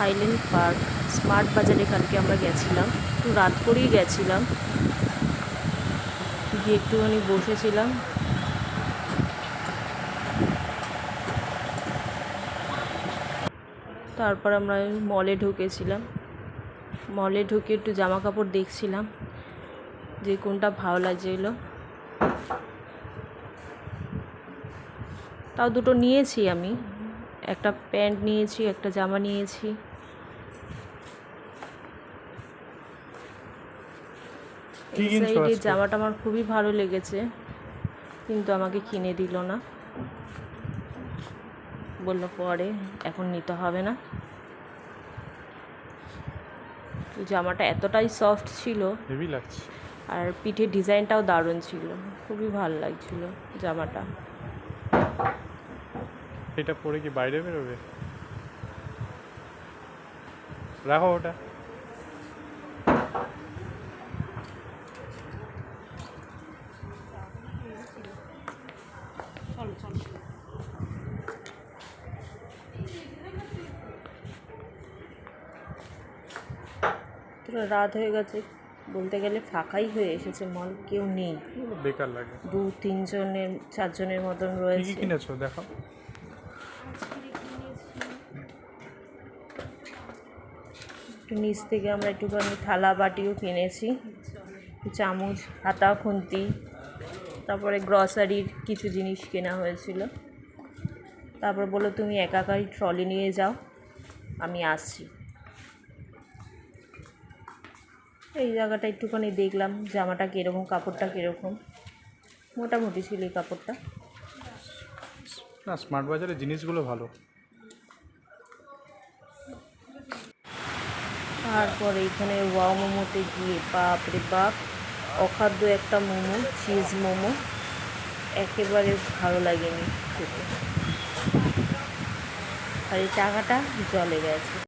Thailand park smart বাজারে কালকে আমরা গেছিলাম, একটু রাত করেই গেছিলাম, গিয়ে একটুখানি বসেছিলাম। তারপর আমরা মলে ঢুকেছিলাম, মলে ঢুকে একটু জামা কাপড় দেখছিলাম যে কোনটা ভালো লাগছিল। তাও দুটো নিয়েছি আমি, একটা প্যান্ট নিয়েছি, একটা জামা নিয়েছি। এই সাইডে জামাটা আমার খুবই ভালো লেগেছে, কিন্তু আমাকে কিনে দিল না, বললো পরে, এখন নিতে হবে না। জামাটা এতটাই সফট ছিল, হেভি লাগছে, আর পিঠের ডিজাইনটাও দারুণ ছিল, খুবই ভালো লাগছিল জামাটা। এটা পরে কি বাইরে বেরোবে? রাখো ওটা। চলো চলো। রাত হয়ে গেছে, বলতে গেলে ফাঁকাই হয়ে এসেছে মল, কেউ নেই, বেকার লাগে। 2-3 4জনের মতন রয়েছে। কি কিনেছো দেখো। একটু নিচ থেকে আমরা একটুখানি থালা বাটিও কিনেছি, চামচ, হাতা, খুন্তি, তারপরে গ্রসারির কিছু জিনিস কেনা হয়েছিল। তারপর বললো তুমি একাই ট্রলি নিয়ে যাও, আমি আসছি। এই জায়গাটা একটুখানি দেখলাম জামাটা কীরকম, কাপড়টা কীরকম, মোটামুটি ছিল এই কাপড়টা। না, স্মার্ট বাজারের জিনিসগুলো ভালো। তারপরে এখানে ওয়াও মোমোতে গিয়ে বাপরে বাপ, অখাদ্য একটা মোমো, চিজ মোমো, একেবারে ভালো লাগেনি খেতে, আর এই টাকাটা জলে গেছে।